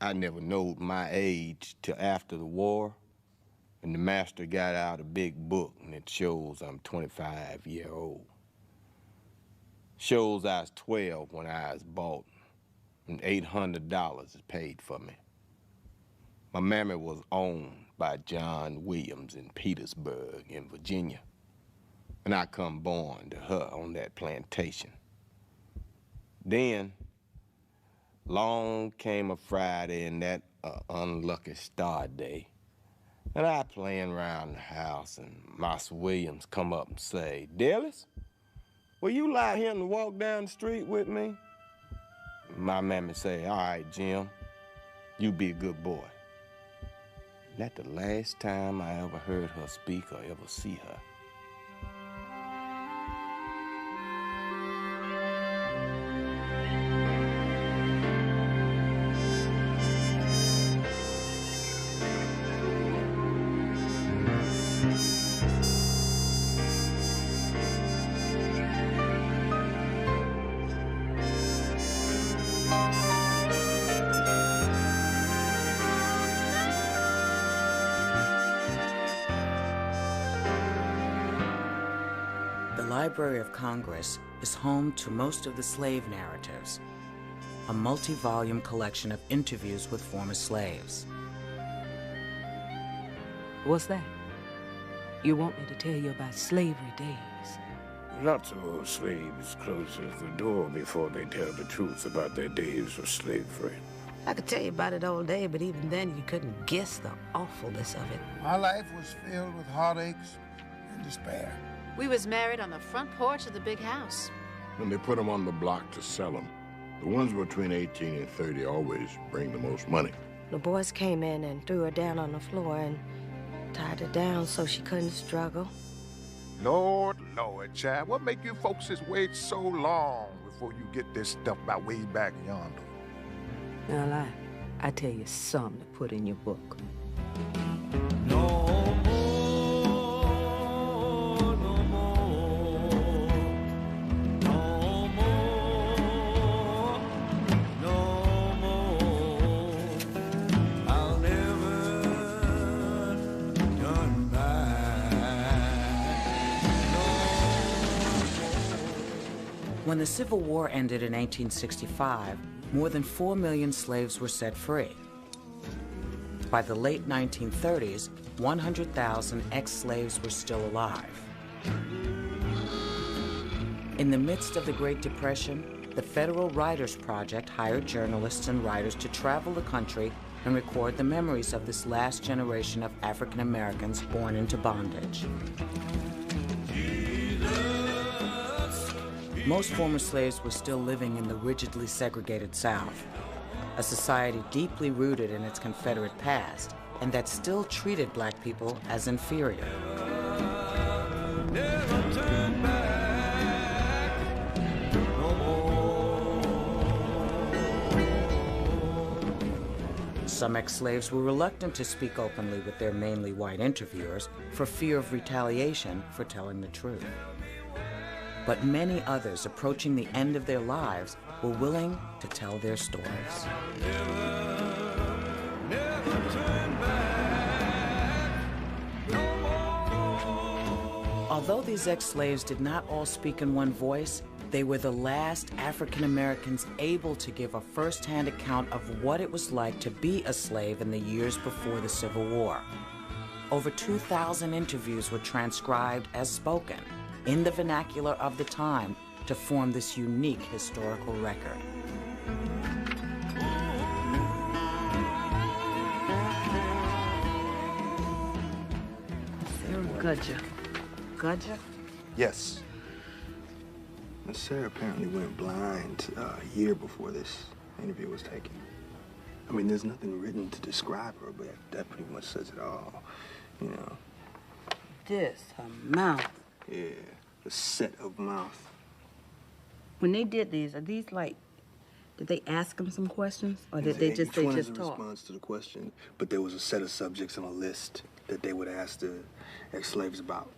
I never knowed my age till after the war, and the master got out a big book, and it shows I'm 25-year-old. Shows I was 12 when I was bought, and $800 is paid for me. My mammy was owned by John Williams in Petersburg in Virginia, and I come born to her on that plantation. Then, long came a Friday and that unlucky star day, and I playing around the house, and Master Williams come up and say, "Dillis, will you lie here and walk down the street with me?" My mammy say, "All right, Jim, you be a good boy." That's the last time I ever heard her speak or ever see her. The Library of Congress is home to most of the slave narratives, a multi-volume collection of interviews with former slaves. What's that? You want me to tell you about slavery days? Lots of old slaves close the door before they tell the truth about their days of slavery. I could tell you about it all day, but even then you couldn't guess the awfulness of it. My life was filled with heartaches and despair. We was married on the front porch of the big house. When they put them on the block to sell them, the ones between 18 and 30 always bring the most money. The boys came in and threw her down on the floor and tied her down so she couldn't struggle. Lord, Lord, child, what make you folks wait so long before you get this stuff about way back yonder? Now, I tell you something to put in your book. When the Civil War ended in 1865, more than 4 million slaves were set free. By the late 1930s, 100,000 ex-slaves were still alive. In the midst of the Great Depression, the Federal Writers Project hired journalists and writers to travel the country and record the memories of this last generation of African Americans born into bondage. Most former slaves were still living in the rigidly segregated South, a society deeply rooted in its Confederate past and that still treated black people as inferior. Some ex-slaves were reluctant to speak openly with their mainly white interviewers for fear of retaliation for telling the truth. But many others approaching the end of their lives were willing to tell their stories. Although these ex-slaves did not all speak in one voice, they were the last African Americans able to give a first-hand account of what it was like to be a slave in the years before the Civil War. Over 2,000 interviews were transcribed as spoken, in the vernacular of the time, to form this unique historical record. Sarah Gudger. Gudger? Yes. Miss Sarah apparently went blind a year before this interview was taken. I mean, there's nothing written to describe her, but that pretty much says it all, you know. This, her mouth. Yeah, the set of mouth. When they did these, are these like, did they ask them some questions? Or did they just talk? Each one is a response to the question, but there was a set of subjects on a list that they would ask the ex-slaves about.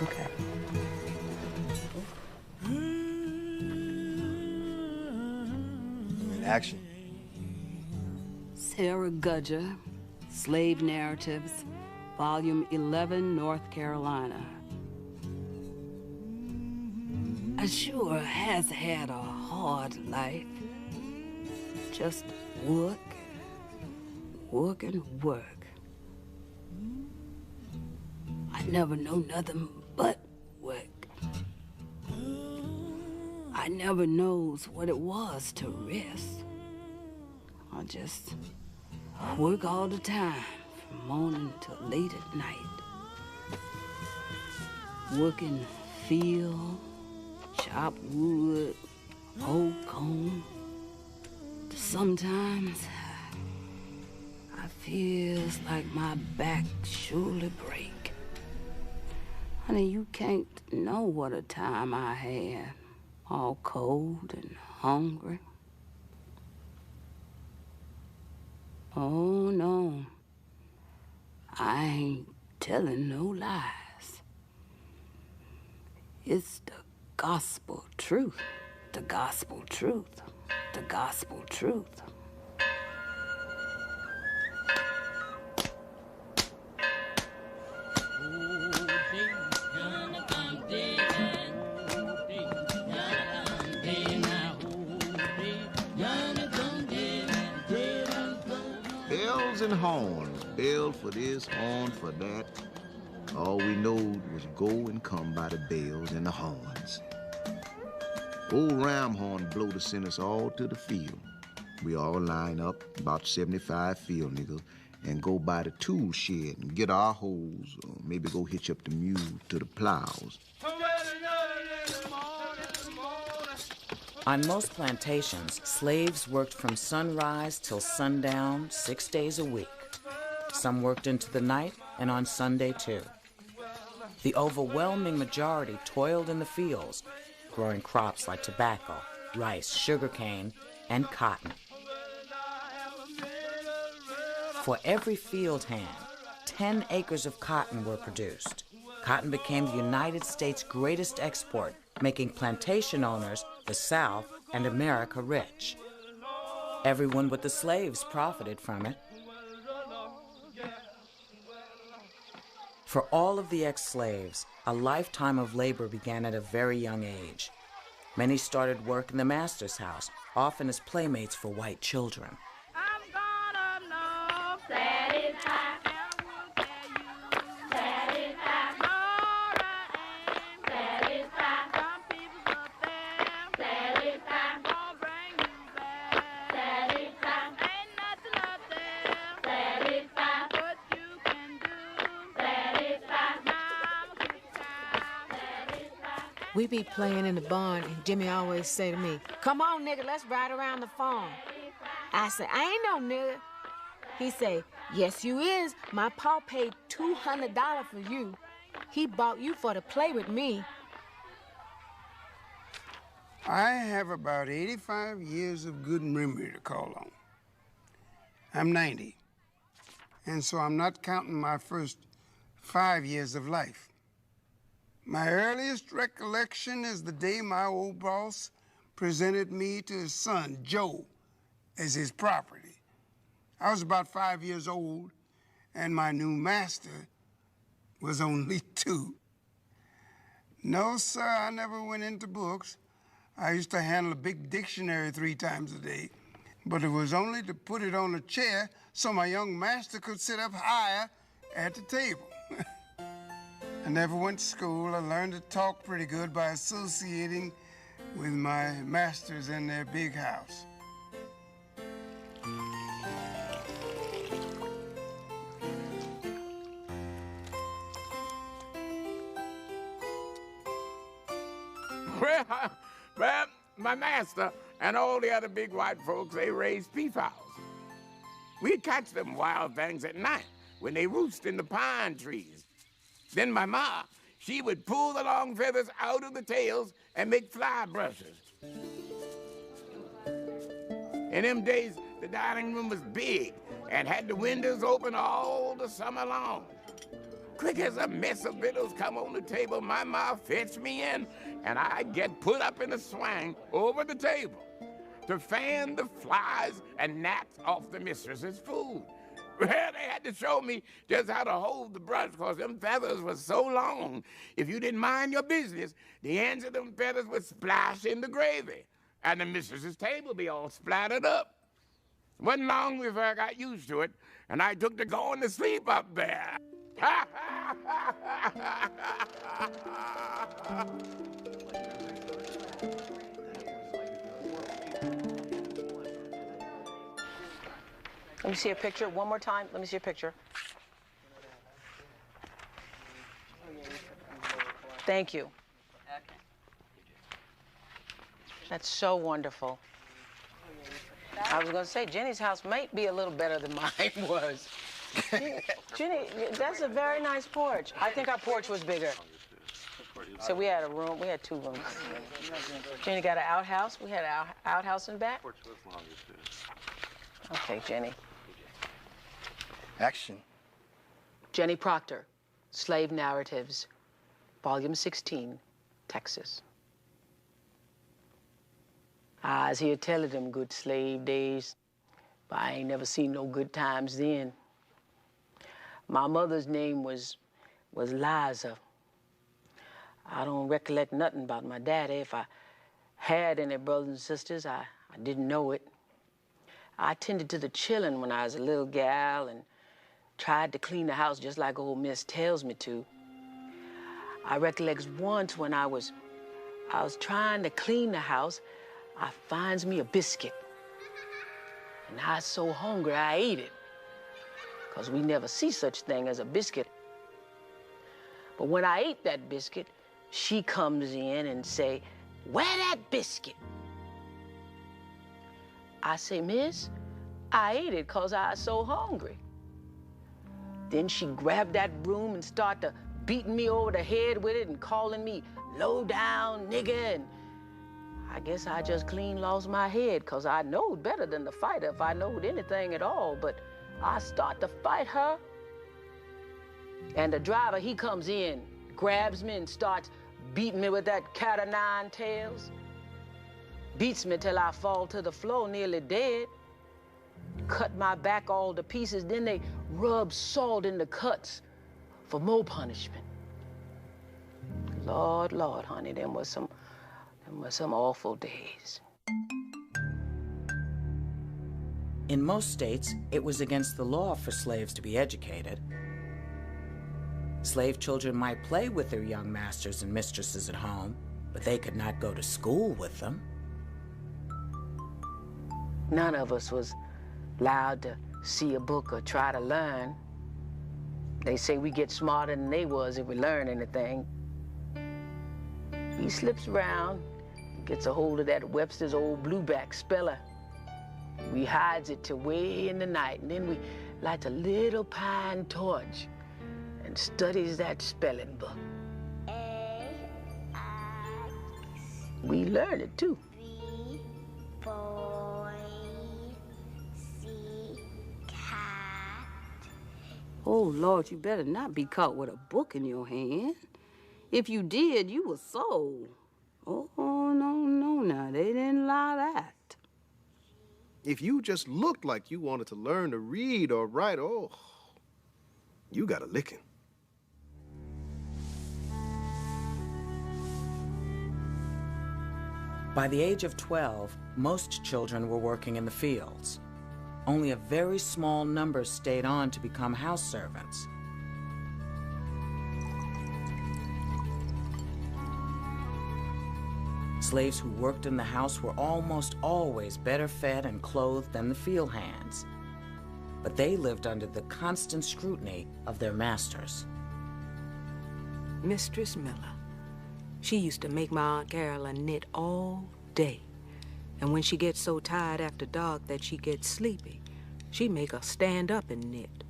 Okay. Action. Sarah Gudger, Slave Narratives, Volume 11, North Carolina. I sure has had a hard life. Just work, work and work. I never know nothing but work. I never knows what it was to rest. I just work all the time, from morning till late at night. Work in the field, chop wood, hoe comb. Sometimes I feels like my back surely break. Honey, you can't know what a time I had, all cold and hungry. Oh, no, I ain't telling no lies. It's the gospel truth, the gospel truth, the gospel truth. Bells and horns, bell for this, horn for that. All we knowed was go and come by the bells and the horns. Old Ramhorn blow to send us all to the field. We all line up, about 75 field niggas, and go by the tool shed and get our hoes, or maybe go hitch up the mule to the plows. On most plantations, slaves worked from sunrise till sundown 6 days a week. Some worked into the night and on Sunday too. The overwhelming majority toiled in the fields, growing crops like tobacco, rice, sugarcane, and cotton. For every field hand, 10 acres of cotton were produced. Cotton became the United States' greatest export, making plantation owners, the South, and America rich. Everyone but the slaves profited from it. For all of the ex-slaves, a lifetime of labor began at a very young age. Many started work in the master's house, often as playmates for white children. We be playing in the barn, and Jimmy always say to me, "Come on, nigga, let's ride around the farm." I say, "I ain't no nigga." He say, "Yes, you is. My pa paid $200 for you. He bought you for to play with me." I have about 85 years of good memory to call on. I'm 90, and so I'm not counting my first 5 years of life. My earliest recollection is the day my old boss presented me to his son, Joe, as his property. I was about 5 years old, and my new master was only 2. No, sir, I never went into books. I used to handle a big dictionary 3 times a day, but it was only to put it on a chair so my young master could sit up higher at the table. I never went to school. I learned to talk pretty good by associating with my masters in their big house. Well, my master and all the other big white folks, they raised peafowls. We'd catch them wild things at night when they roost in the pine trees. Then my ma, she would pull the long feathers out of the tails and make fly brushes. In them days, the dining room was big and had the windows open all the summer long. Quick as a mess of victuals come on the table, my ma fetched me in, and I'd get put up in a swing over the table. to fan the flies and gnats off the mistress's food. Well, they had to show me just how to hold the brush because them feathers were so long. If you didn't mind your business, the ends of them feathers would splash in the gravy, and the mistress's table be all splattered up. Wasn't long before I got used to it, and I took to going to sleep up there. Let me see a picture one more time. Let me see a picture. Thank you. That's so wonderful. I was going to say, Jenny's house might be a little better than mine was. Jenny, that's a very nice porch. I think our porch was bigger. So we had a room, we had 2 rooms. Jenny got an outhouse. We had an outhouse in back. Okay, Jenny. Action. Jenny Proctor, Slave Narratives, Volume 16, Texas. I was here telling them good slave days, but I ain't never seen no good times then. My mother's name was Liza. I don't recollect nothing about my daddy. If I had any brothers and sisters, I didn't know it. I tended to the children when I was a little gal and tried to clean the house just like old Miss tells me to. I recollect once when I was trying to clean the house, I finds me a biscuit. And I was so hungry I ate it, because we never see such thing as a biscuit. But when I ate that biscuit, she comes in and say, "Where that biscuit?" I say, "Miss, I ate it because I was so hungry." Then she grabbed that broom and started beating me over the head with it and calling me low down nigger. And I guess I just clean lost my head, because I knowed better than to fight her if I knowed anything at all. But I start to fight her, and the driver, he comes in, grabs me and starts beating me with that cat o' nine tails. Beats me till I fall to the floor nearly dead. Cut my back all to pieces. Then they rub salt in the cuts for more punishment. Lord, Lord, honey, them was some awful days. In most states, it was against the law for slaves to be educated. Slave children might play with their young masters and mistresses at home, but they could not go to school with them. None of us was allowed to see a book or try to learn. They say we get smarter than they was if we learn anything. He slips around, gets a hold of that Webster's old blueback speller. We hides it till way in the night, and then we lights a little pine torch and studies that spelling book. We learn it too. Oh, Lord, you better not be caught with a book in your hand. If you did, you were sold. Oh, no, now, they didn't allow that. If you just looked like you wanted to learn to read or write, oh, you got a licking. By the age of 12, most children were working in the fields. Only a very small number stayed on to become house servants. Slaves who worked in the house were almost always better fed and clothed than the field hands, but they lived under the constant scrutiny of their masters. Mistress Miller, she used to make my Aunt Caroline knit all day. And when she gets so tired after dark that she gets sleepy, she make her stand up and knit.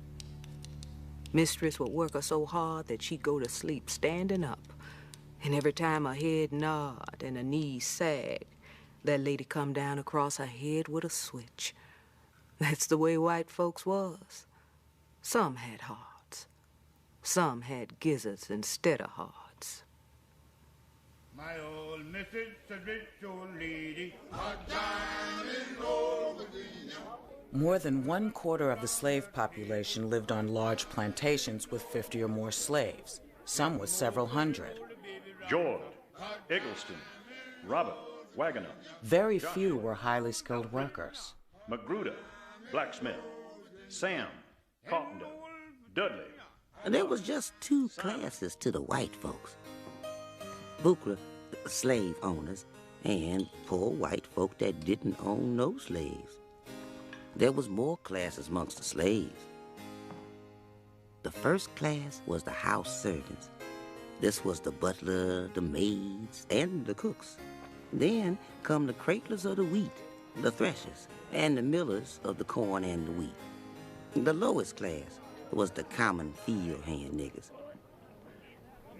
Mistress would work her so hard that she'd go to sleep standing up. And every time her head nod and her knees sag, that lady come down across her head with a switch. That's the way white folks was. Some had hearts. Some had gizzards instead of hearts. My old missus, a rich old lady, a diamond gold Virginia. More than 1/4 of the slave population lived on large plantations with 50 or more slaves, some with several hundred. George, Eggleston, Robert, Wagoner. Very few were highly skilled workers. Magruder, blacksmith. Sam, carpenter. Dudley. There was just 2 classes to the white folks. Bucra, slave owners, and poor white folk that didn't own no slaves. There was more classes amongst the slaves. The first class was the house servants. This was the butler, the maids, and the cooks. Then come the cradlers of the wheat, the threshers, and the millers of the corn and the wheat. The lowest class was the common field hand niggas.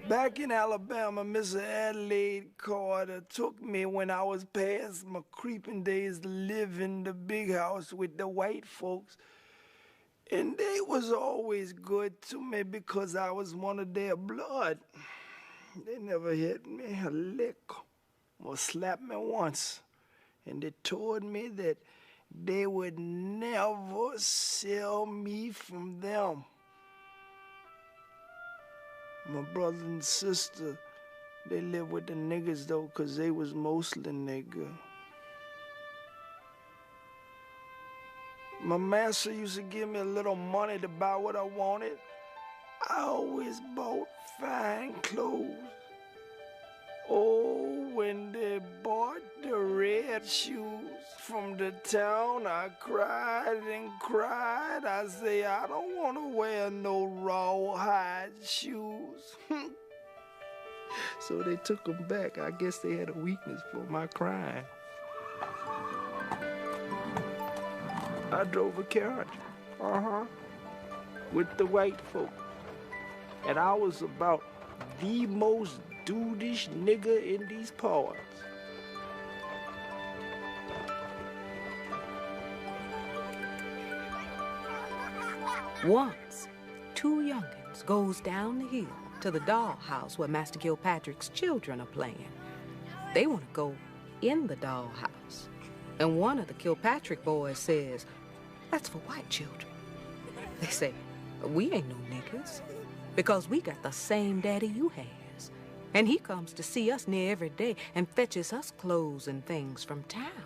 Back in Alabama, Mr. Adelaide Carter took me when I was past my creeping days to live in the big house with the white folks. And they was always good to me because I was one of their blood. They never hit me a lick or slapped me once. And they told me that they would never sell me from them. My brother and sister, they lived with the niggas though, 'cause they was mostly nigger. My master used to give me a little money to buy what I wanted. I always bought fine clothes. Oh, when they bought the red shoes from the town, I cried and cried. I say, I don't want to wear no rawhide shoes. So they took them back. I guess they had a weakness for my crying. I drove a carriage, with the white folk. And I was about the most dudish nigger in these parts. Once, 2 youngins goes down the hill to the dollhouse where Master Kilpatrick's children are playing. They want to go in the dollhouse. And one of the Kilpatrick boys says, "That's for white children." They say, "We ain't no niggers, because we got the same daddy you has. And he comes to see us near every day and fetches us clothes and things from town."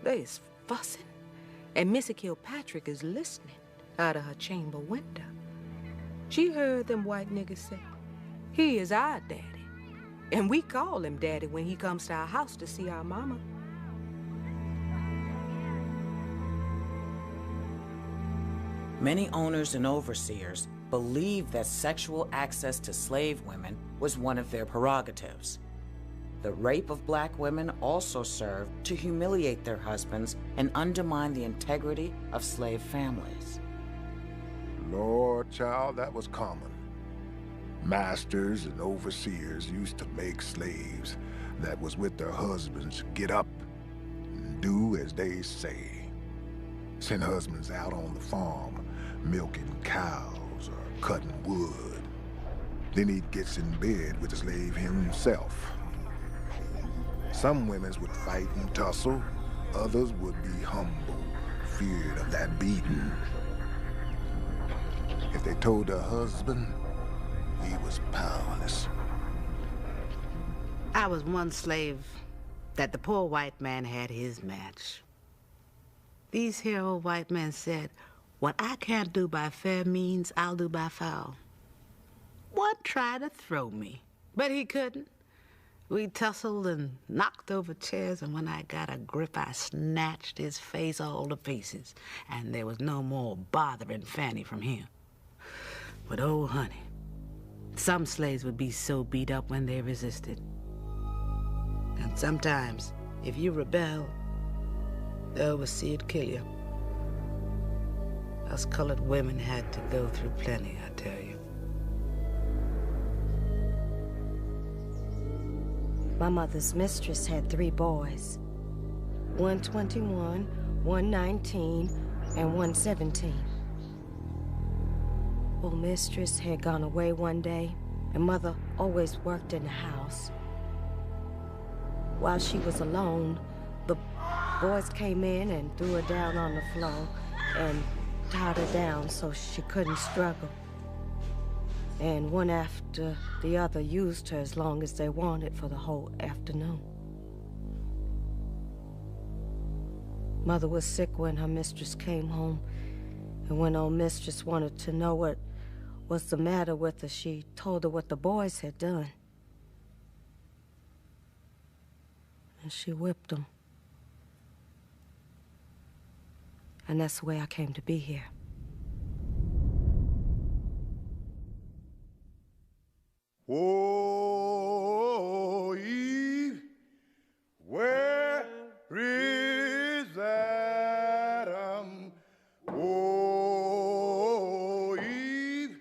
They's fussing, and Missy Kilpatrick is listening out of her chamber window. She heard them white niggas say, "He is our daddy, and we call him daddy when he comes to our house to see our mama." Many owners and overseers believed that sexual access to slave women was one of their prerogatives. The rape of black women also served to humiliate their husbands and undermine the integrity of slave families. Lord, child, that was common. Masters and overseers used to make slaves that was with their husbands get up and do as they say. Send husbands out on the farm milking cows or cutting wood. Then he gets in bed with the slave himself. Some women would fight and tussle, others would be humble, feared of that beating. If they told their husband, he was powerless. I was one slave that the poor white man had his match. These here old white men said, "What I can't do by fair means, I'll do by foul." One tried to throw me, but he couldn't. We tussled and knocked over chairs, and when I got a grip, I snatched his face all to pieces, and there was no more bothering Fanny from him. But oh, honey, some slaves would be so beat up when they resisted. And sometimes, if you rebel, the overseer'd kill you. Us colored women had to go through plenty, I tell you. My mother's mistress had 3 boys. One 21, one 19, and one 17. Old mistress had gone away one day, and mother always worked in the house. while she was alone, the boys came in and threw her down on the floor and tied her down so she couldn't struggle. And one after the other used her as long as they wanted for the whole afternoon. Mother was sick when her mistress came home, and when old mistress wanted to know what was the matter with her, she told her what the boys had done. And she whipped them. And that's the way I came to be here. Oh, Eve, where is Adam? Oh, Eve,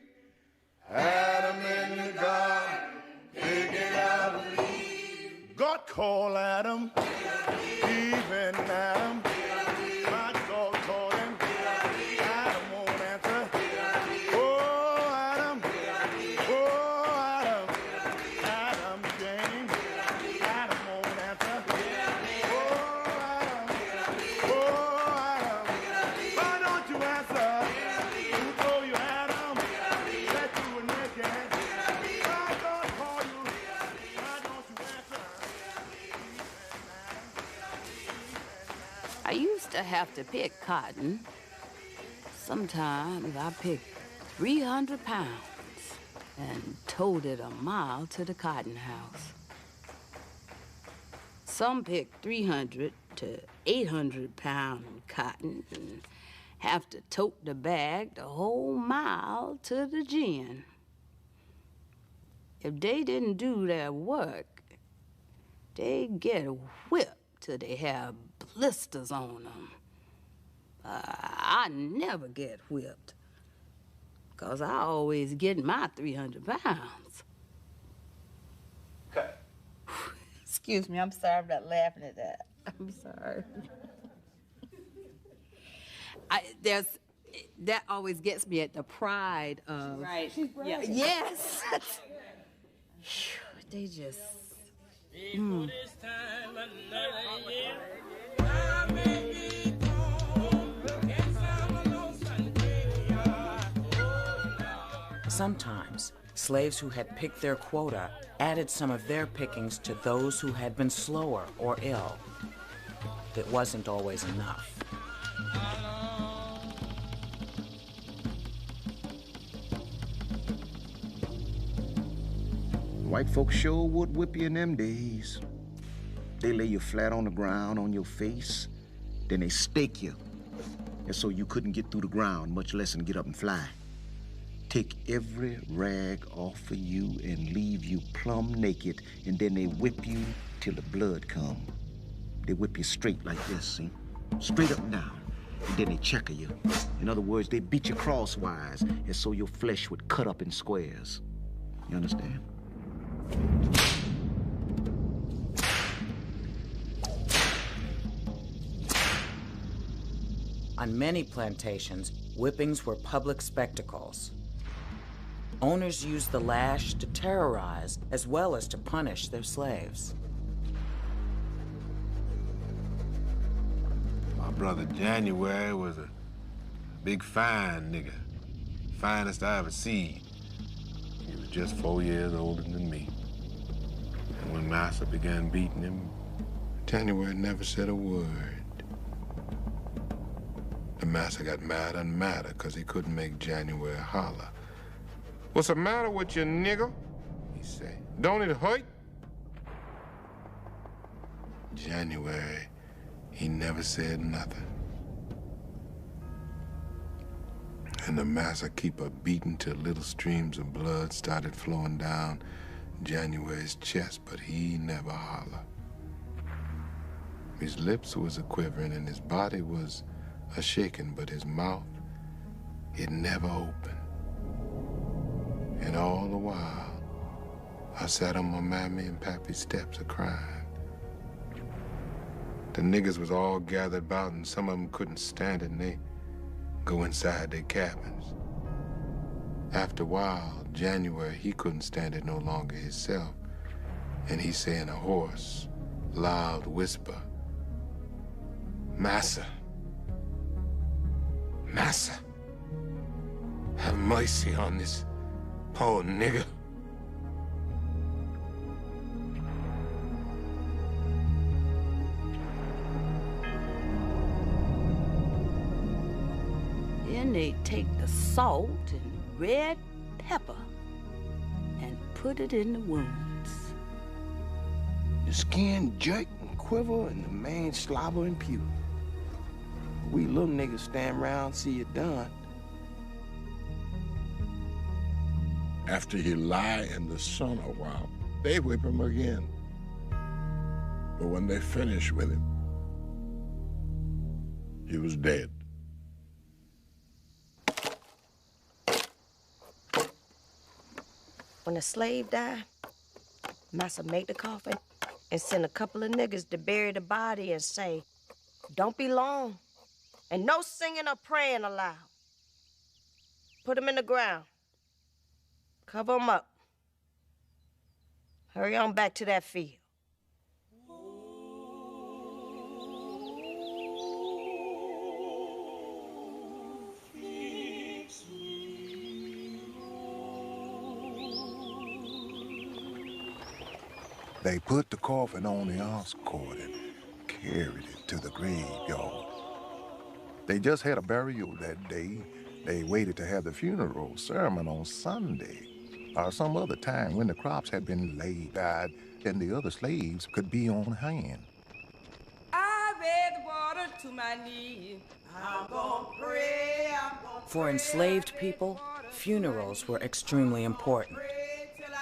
Adam in the garden, picking out leaves. God called Adam, Eve and Adam. My dog called him, Adam won't answer. Oh, Adam, oh, Adam, Adam came, Adam won't answer. Oh, Adam, why don't you answer? Who told you, Adam, that you were naked? Why God call you? Why don't you answer? I used to have to pick cotton. Sometimes I picked 300 pounds and towed it a mile to the cotton house. Some picked 300 to 800 pound cotton and have to tote the bag the whole mile to the gin. If they didn't do their work, they get whipped till they have blisters on them. I never get whipped, 'cause I always get my 300 pounds. Excuse me, I'm sorry, I'm not laughing at that. I'm sorry. That always gets me at the pride of... Right. She's bragging. Yes. They just... Sometimes, slaves who had picked their quota added some of their pickings to those who had been slower or ill. It wasn't always enough. White folks sure would whip you in them days. They lay you flat on the ground on your face, then they stake you, and so you couldn't get through the ground, much less get up and fly. Take every rag off of you and leave you plumb naked, and then they whip you till the blood come. They whip you straight like this, see? Straight up and down, and then they checker you. In other words, they beat you crosswise, and so your flesh would cut up in squares. You understand? On many plantations, whippings were public spectacles. Owners used the lash to terrorize as well as to punish their slaves. My brother January was a big fine nigga. Finest I ever seen. He was just 4 years older than me. And when Master began beating him, January never said a word. The master got madder and madder because he couldn't make January holler. "What's the matter with you, nigga?" he said. "Don't it hurt?" January, he never said nothing. And the master keep a beating till little streams of blood started flowing down January's chest, but he never holler. His lips was a-quivering and his body was a-shaking, but his mouth, it never opened. And all the while, I sat on my mammy and pappy's steps a-crying. The niggas was all gathered about and some of them couldn't stand it and they go inside their cabins. After a while, January, he couldn't stand it no longer himself. And he say in a hoarse, loud whisper. Massa. Massa. Have mercy on this poor nigger. Then they take the salt and red pepper and put it in the wounds. The skin jerk and quiver and the man slobber and puke. We little niggas stand around see it done. After he lie in the sun a while, they whip him again. But when they finish with him, he was dead. When a slave died, Massa made the coffin and sent a couple of niggas to bury the body and say, "Don't be long, and no singing or praying allowed. Put him in the ground. Cover him up. Hurry on back to that field." They put the coffin on the ox cord and carried it to the graveyard. They just had a burial that day. They waited to have the funeral sermon on Sunday or some other time when the crops had been laid out and the other slaves could be on hand. I read the water to my knees. I'm gonna pray. For enslaved people, funerals were extremely important.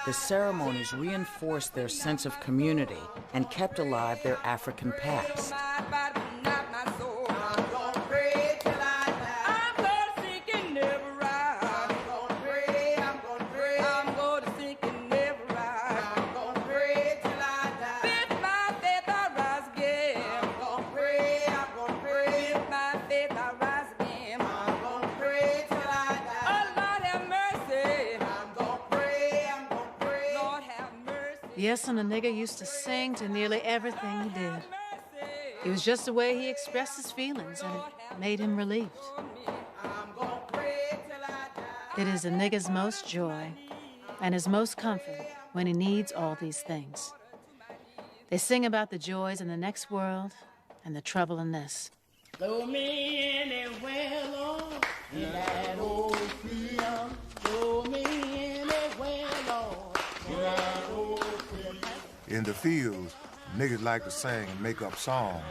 The ceremonies reinforced their sense of community and kept alive their African past. Yes, and a nigger used to sing to nearly everything he did. It was just the way he expressed his feelings, and it made him relieved. It is a nigger's most joy and his most comfort when he needs all these things. They sing about the joys in the next world and the trouble in this. Throw me anywhere, Lord, in that old field. Throw me anywhere, Lord, in that old field. In the fields, niggas like to sing and make up songs.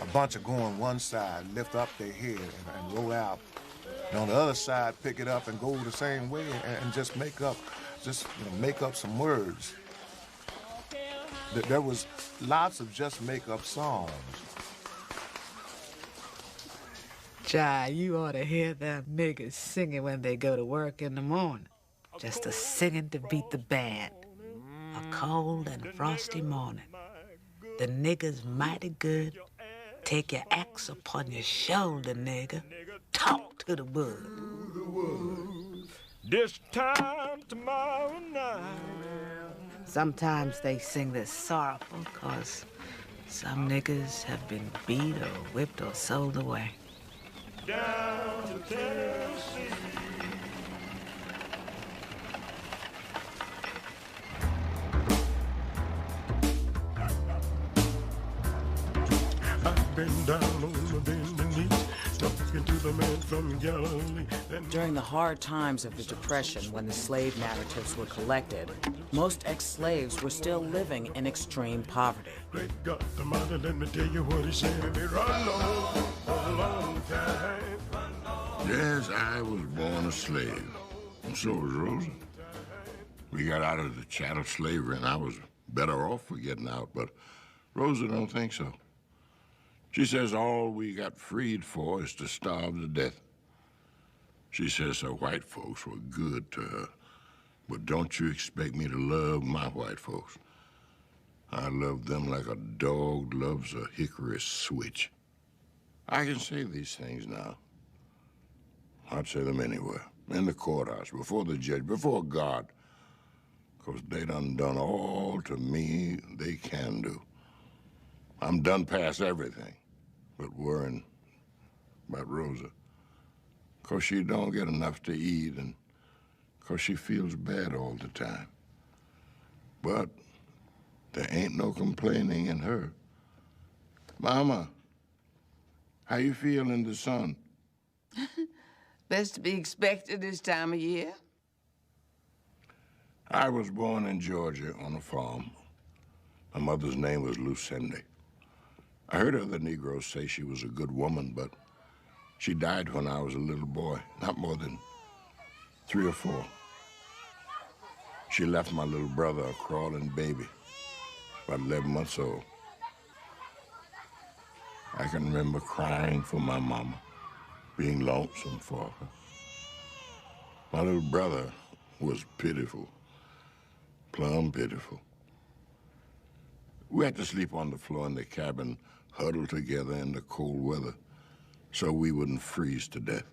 A bunch of go on one side, lift up their head and roll out. And on the other side, pick it up and go the same way and just make up some words. There was lots of just make up songs. Jai, you ought to hear them niggas singing when they go to work in the morning. Just a singing to beat the band. A cold and frosty morning. The niggas mighty good. Take your axe upon your shoulder, nigga. Talk to the wood. This time tomorrow night. Sometimes they sing this sorrowful, 'cause some niggas have been beat or whipped or sold away. Down to Tennessee. I've been down on my bending knees, talking to the man from Galilee. During the hard times of the Depression, when the slave narratives were collected, most ex-slaves were still living in extreme poverty. Great God Almighty, let me tell you what he said. He run on for a long time. Yes, I was born a slave, and so was Rosa. We got out of the chattel slavery, and I was better off for getting out, but Rosa don't think so. She says all we got freed for is to starve to death. She says her white folks were good to her, but don't you expect me to love my white folks. I love them like a dog loves a hickory switch. I can say these things now. I'd say them anywhere, in the courthouse, before the judge, before God, 'cause they done all to me they can do. I'm done past everything but worrying about Rosa. 'Cause she don't get enough to eat and 'cause she feels bad all the time. But there ain't no complaining in her. Mama, how you feel in the sun? Best to be expected this time of year. I was born in Georgia on a farm. My mother's name was Lucinda. I heard other Negroes say she was a good woman, but she died when I was a little boy, not more than 3 or 4. She left my little brother a crawling baby, about 11 months old. I can remember crying for my mama, being lonesome for her. My little brother was pitiful, plumb pitiful. We had to sleep on the floor in the cabin, huddled together in the cold weather, so we wouldn't freeze to death.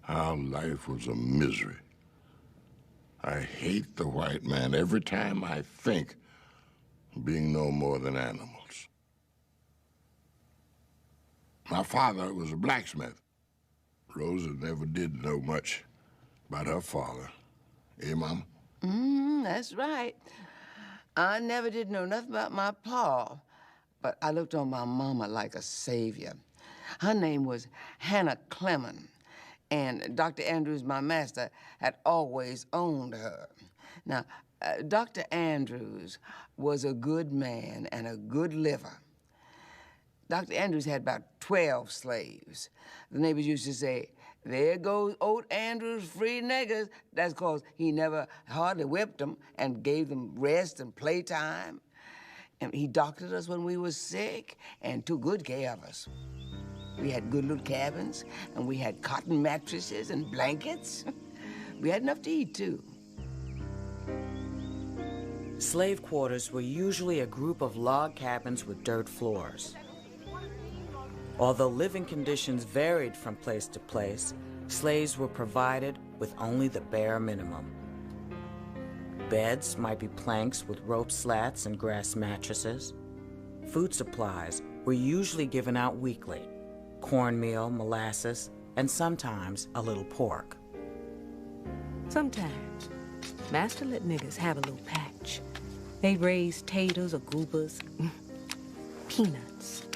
Our life was a misery. I hate the white man every time I think being no more than animals. My father was a blacksmith. Rosa never did know much about her father. Eh, Mama? That's right. I never did know nothing about my pa, but I looked on my mama like a savior. Her name was Hannah Clemon, and Dr. Andrews, my master, had always owned her. Now, Dr. Andrews was a good man and a good liver. Dr. Andrews had about 12 slaves. The neighbors used to say, "There goes old Andrews, free niggers." That's because he never hardly whipped them and gave them rest and playtime. And he doctored us when we was sick and took good care of us. We had good little cabins, and we had cotton mattresses and blankets. We had enough to eat, too. Slave quarters were usually a group of log cabins with dirt floors. Although living conditions varied from place to place, slaves were provided with only the bare minimum. Beds might be planks with rope slats and grass mattresses. Food supplies were usually given out weekly: cornmeal, molasses, and sometimes a little pork. Sometimes, Master let niggas have a little patch. They raised taters or goobers, peanuts.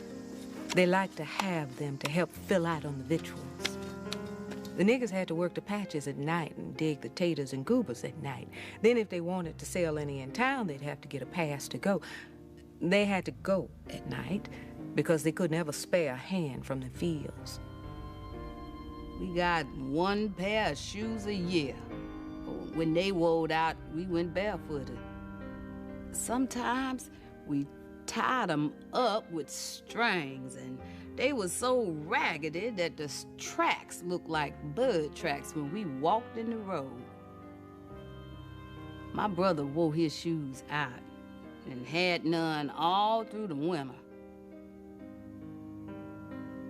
They liked to have them to help fill out on the victuals. The niggas had to work the patches at night and dig the taters and goobers at night. Then if they wanted to sell any in town, they'd have to get a pass to go. They had to go at night because they couldn't ever spare a hand from the fields. We got one pair of shoes a year. When they wore out, we went barefooted. Sometimes we tied them up with strings, and they were so raggedy that the tracks looked like bird tracks when we walked in the road. My brother wore his shoes out and had none all through the winter.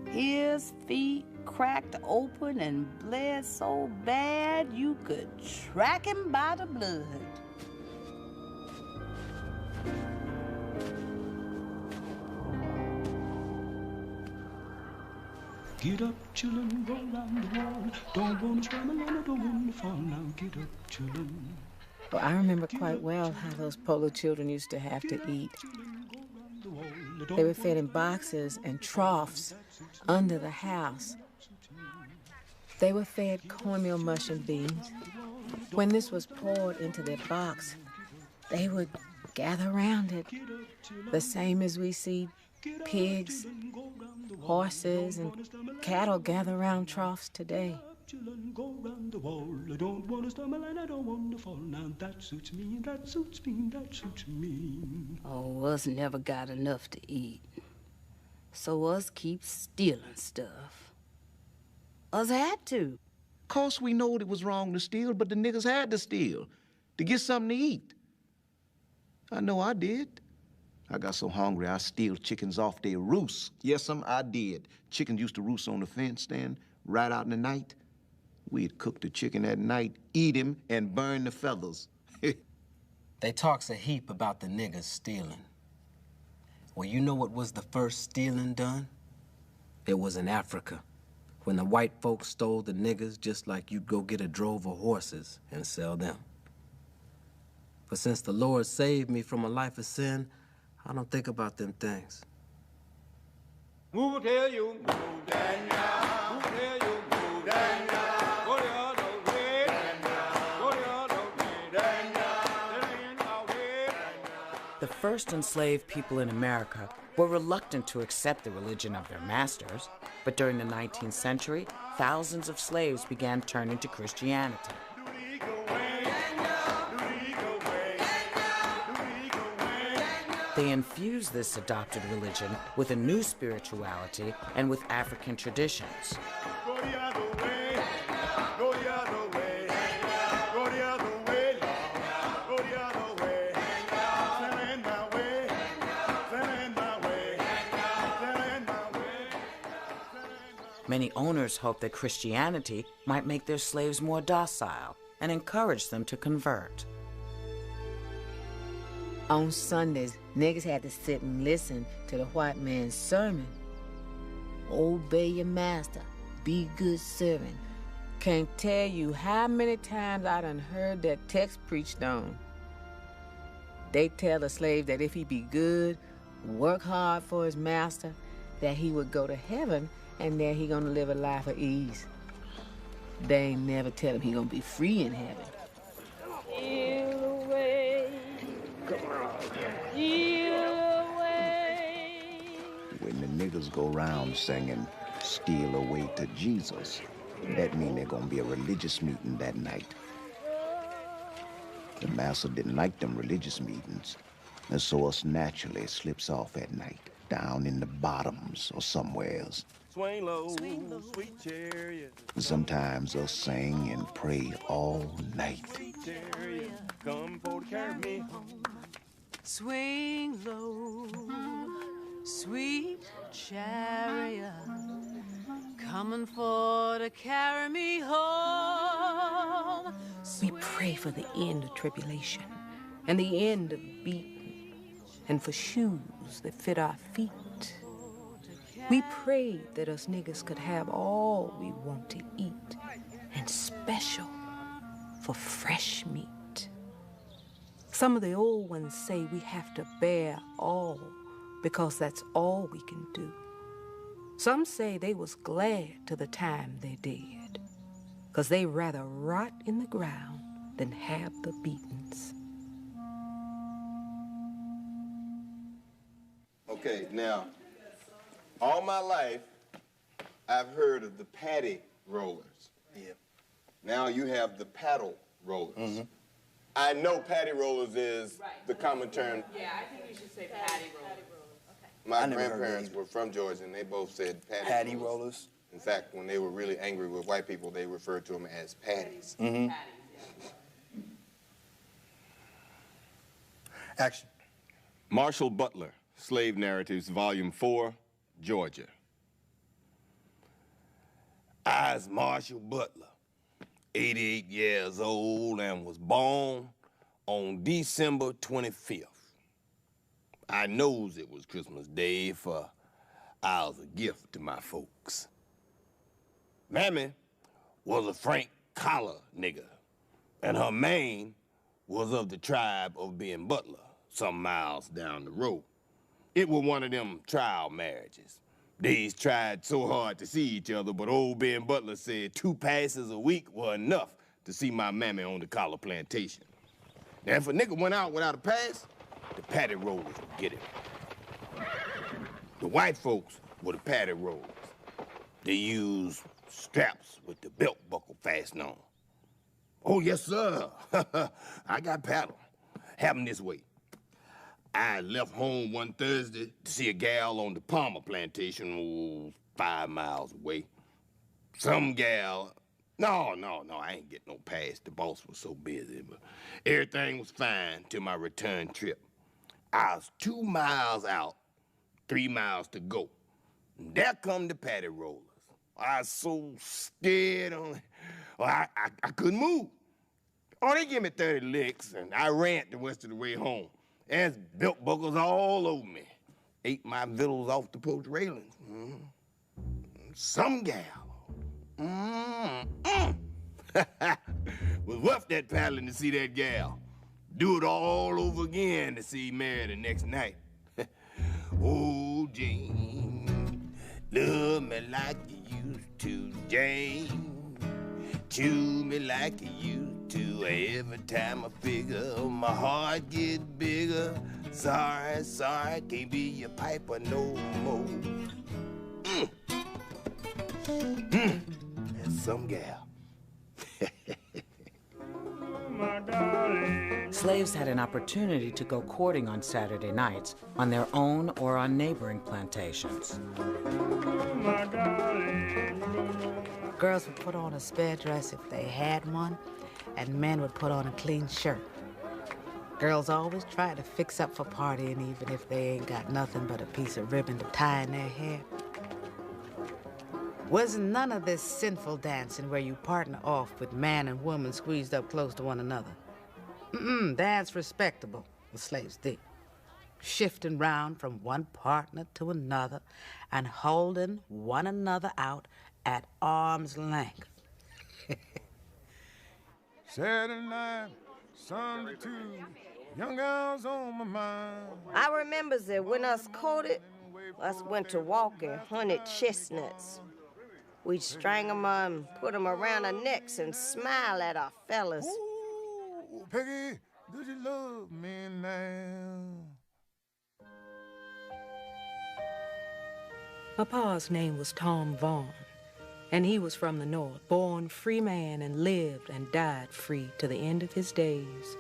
His feet cracked open and bled so bad you could track him by the blood. Get up, children, go round the wall. Don't wanna scramble and I don't wanna fall now. Get up, children. Well, I remember quite well how those Polo children used to have to eat. They were fed in boxes and troughs under the house. They were fed cornmeal mush and beans. When this was poured into their box, they would gather around it, the same as we see pigs, horses, and cattle gather around troughs today. Go round the wall. I don't wanna stumble and I don't wanna fall. Now that suits me, that suits me, that suits me. Oh, us never got enough to eat. So us keep stealing stuff. Us had to. 'Course we knowed it was wrong to steal, but the niggas had to steal to get something to eat. I know I did. I got so hungry I steal chickens off their roosts. Yes, I did. Chickens used to roost on the fence stand right out in the night. We'd cook the chicken at night, eat him, and burn the feathers. They talks a heap about the niggas stealing. Well, you know what was the first stealing done? It was in Africa, when the white folks stole the niggas just like you'd go get a drove of horses and sell them. But since the Lord saved me from a life of sin, I don't think about them things. Who tell you move that now? Who tell you move that now? Go the other way, go the other way, that ain't my way. The first enslaved people in America were reluctant to accept the religion of their masters, but during the 19th century, thousands of slaves began turning to Christianity. They infused this adopted religion with a new spirituality and with African traditions. Go the other way, go the other way, go the other way, go the other way. That ain't my way, that ain't my way, that ain't my way. Many owners hoped that Christianity might make their slaves more docile and encourage them to convert. On Sundays, niggas had to sit and listen to the white man's sermon. Obey your master, be good servant. Can't tell you how many times I done heard that text preached on. They tell the slave that if he be good, work hard for his master, that he would go to heaven and that he gonna live a life of ease. They ain't never tell him he gonna be free in heaven. When the niggas go around singing, steal away to Jesus, that mean there's gonna be a religious meeting that night. The master didn't like them religious meetings, and so us naturally slips off at night, down in the bottoms or somewhere else. Swing low, sweet chariot. Sometimes us sing and pray all night. Sweet chariot, come for to carry me home. Swing low, sweet chariot, coming for to carry me home. We pray for the end of tribulation and the end of beating and for shoes that fit our feet. We prayed that us niggas could have all we want to eat and special for fresh meat. Some of the old ones say we have to bear all because that's all we can do. Some say they was glad to the time they did, because they rather rot in the ground than have the beatings. Okay, now, all my life, I've heard of the patty rollers. Yeah. Now you have the paddle rollers. I know patty rollers is the common term. Yeah, I think we should say patty rollers. My grandparents were from Georgia, and they both said patty rollers. In fact, when they were really angry with white people, they referred to them as patties. Action. Marshall Butler, Slave Narratives, Volume 4, Georgia. I's Marshall Butler, 88 years old, and was born on December 25th. I knows it was Christmas Day, for I was a gift to my folks. Mammy was a Frank collar nigger, and her main was of the tribe of Ben Butler, some miles down the road. It was one of them trial marriages. They's tried so hard to see each other, but old Ben Butler said 2 passes a week were enough to see my mammy on the collar plantation. Now, if a nigga went out without a pass, the patty rollers would get him. The white folks were the patty rollers. They used straps with the belt buckle fastened on. Oh, yes, sir. I got paddle. Happened this way. I left home one Thursday to see a gal on the Palmer plantation, 5 miles away. Some gal, no, I ain't get no pass. The boss was so busy, but everything was fine till my return trip. I was 2 miles out, 3 miles to go. And there come the patty rollers. I was so scared, I couldn't move. Oh, they give me 30 licks, and I ran the rest of the way home. There's belt buckles all over me. ate my victuals off the porch railings. Some gal. Was worth that paddling to see that gal. Do it all over again to see Mary the next night. Oh, Jane, love me like you used to, Jane. Chew me like you used to. Every time I figure, my heart gets bigger. Sorry, sorry, can't be your piper no more. That's some gal. Slaves had an opportunity to go courting on Saturday nights on their own or on neighboring plantations. Girls would put on a spare dress if they had one, and men would put on a clean shirt. Girls always try to fix up for partying even if they ain't got nothing but a piece of ribbon to tie in their hair. Wasn't none of this sinful dancing where you partner off with man and woman squeezed up close to one another. That's respectable, the slaves did. Shifting round from one partner to another and holding one another out at arm's length. Saturday night, Sunday too, young girls on my mind. I remember that when us courted, us went to walk and hunted chestnuts. We'd string 'em and put 'em around our necks and smile at our fellas. Ooh, Peggy, do you love me now? My pa's name was Tom Vaughn, and he was from the North, born free man and lived and died free to the end of his days.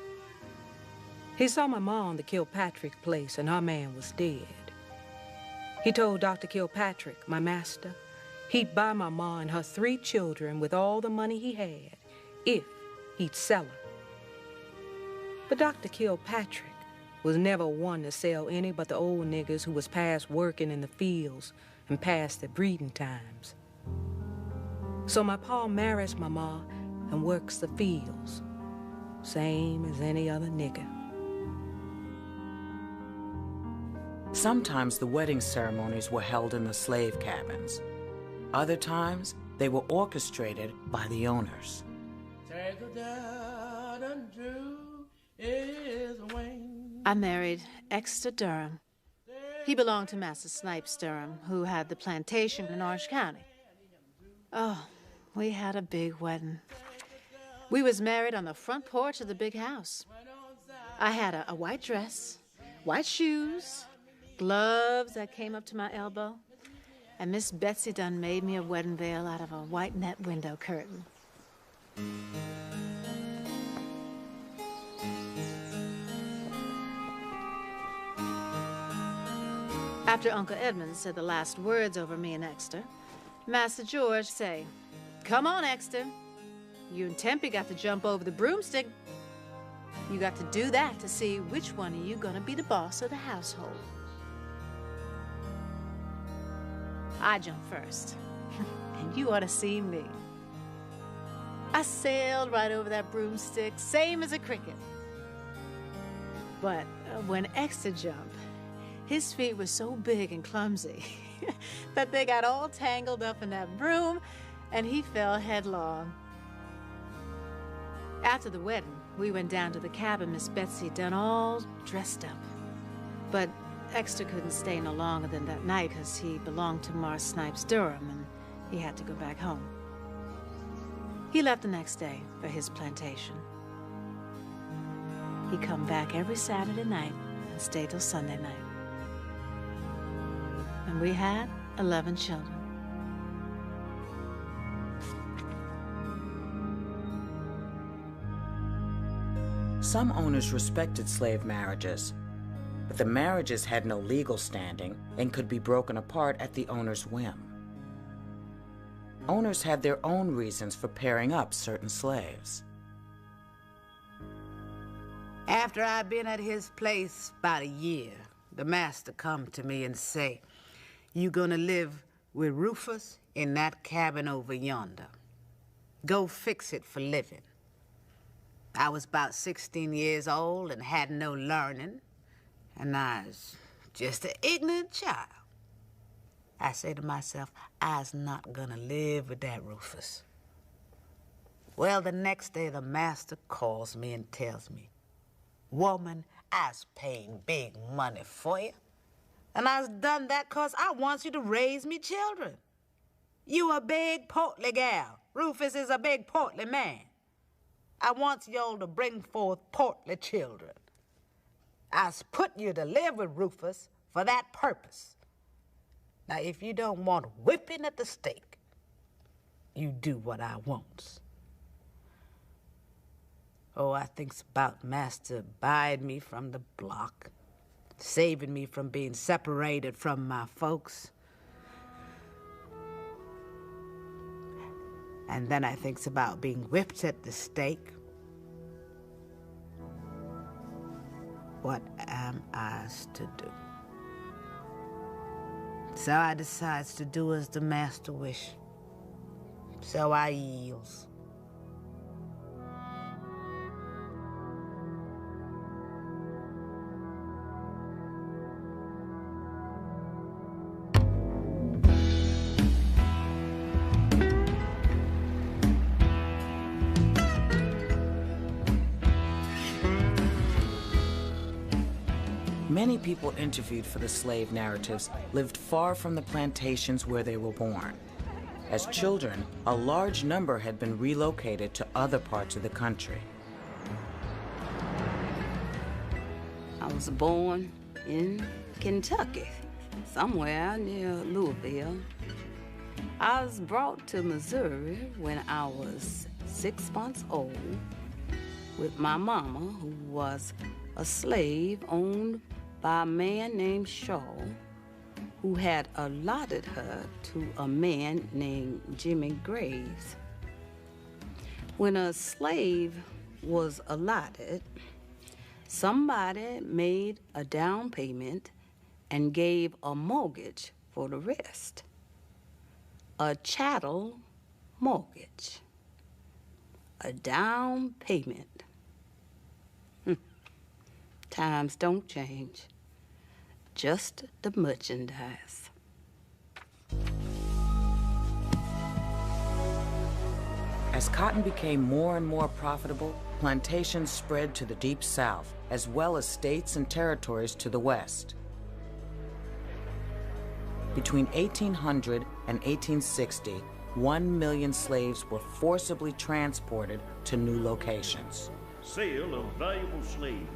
He saw my ma in the Kilpatrick place, and her man was dead. He told Dr. Kilpatrick, my master, he'd buy my ma and her 3 children with all the money he had if he'd sell her. But Dr. Kilpatrick was never one to sell any but the old niggers who was past working in the fields and past their breeding times. So my pa marries my ma and works the fields, same as any other nigger. Sometimes the wedding ceremonies were held in the slave cabins. Other times, they were orchestrated by the owners. I married Exeter Durham. He belonged to Master Snipes Durham, who had the plantation in Orange County. Oh, we had a big wedding. We was married on the front porch of the big house. I had a white dress, white shoes, gloves that came up to my elbow, and Miss Betsy done made me a wedding veil out of a white net window curtain. After Uncle Edmund said the last words over me and Exeter, Master George say, "Come on, Exeter. You and Tempe got to jump over the broomstick. You got to do that to see which one of you gonna be the boss of the household." I jumped first, and you ought to see me. I sailed right over that broomstick, same as a cricket. But when Exeter jumped, his feet were so big and clumsy that they got all tangled up in that broom, and he fell headlong. After the wedding, we went down to the cabin Miss Betsy done all dressed up. But Exeter couldn't stay no longer than that night because he belonged to Mars Snipes Durham, and he had to go back home. He left the next day for his plantation. He come back every Saturday night and stayed till Sunday night. And we had 11 children. Some owners respected slave marriages, but the marriages had no legal standing and could be broken apart at the owner's whim. Owners had their own reasons for pairing up certain slaves. After I'd been at his place about a year, the master come to me and say, "You gonna live with Rufus in that cabin over yonder. Go fix it for living." I was about 16 years old and had no learning, and I was just an ignorant child. I say to myself, I's not gonna live with that Rufus. Well, the next day, the master calls me and tells me, woman, I's paying big money for you. And I's done that 'cause I want you to raise me children. You a big portly gal. Rufus is a big portly man. I want y'all to bring forth portly children. I's put you to live with Rufus for that purpose. Now, if you don't want whipping at the stake, you do what I wants. Oh, I thinks about Master buying me from the block, saving me from being separated from my folks. And then I thinks about being whipped at the stake. What am I to do? So I decides to do as the master wish. So I yields. Many people interviewed for the slave narratives lived far from the plantations where they were born. As children, a large number had been relocated to other parts of the country. I was born in Kentucky, somewhere near Louisville. I was brought to Missouri when I was 6 months old with my mama, who was a slave owned by a man named Shaw, who had allotted her to a man named Jimmy Graves. When a slave was allotted, somebody made a down payment and gave a mortgage for the rest. A chattel mortgage. A down payment. Times don't change. Just the merchandise. As cotton became more and more profitable, plantations spread to the Deep South, as well as states and territories to the west. Between 1800 and 1860, 1 million slaves were forcibly transported to new locations. Sale of valuable slaves.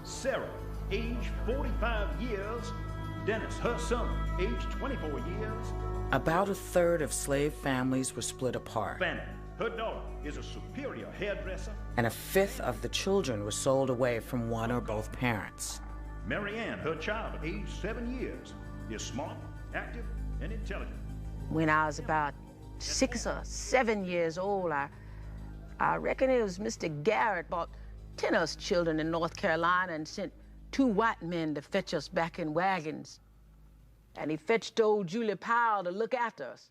Sarah, age 45 years. Dennis, her son, age 24 years. About a third of slave families were split apart. Fanny, her daughter, is a superior hairdresser. And a fifth of the children were sold away from one or both parents. Mary Ann, her child, age 7 years, is smart, active, and intelligent. When I was about 6 or 7 years old, I reckon it was Mr. Garrett bought 10 of us children in North Carolina and sent 2 white men to fetch us back in wagons. And he fetched old Julie Powell to look after us.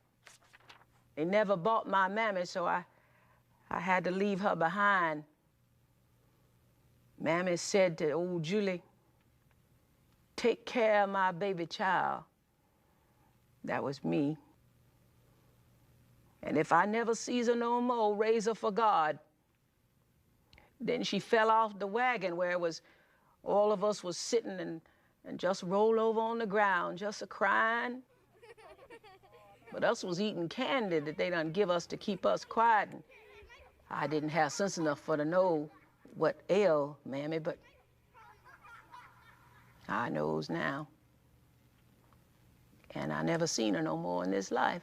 They never bought my mammy, so I had to leave her behind. Mammy said to old Julie, "Take care of my baby child." That was me. And if I never sees her no more, raise her for God. Then she fell off the wagon where it was, all of us was sitting and just roll over on the ground, just a-crying. But us was eating candy that they done give us to keep us quiet. And I didn't have sense enough for to know what ailed Mammy, but I knows now. And I never seen her no more in this life.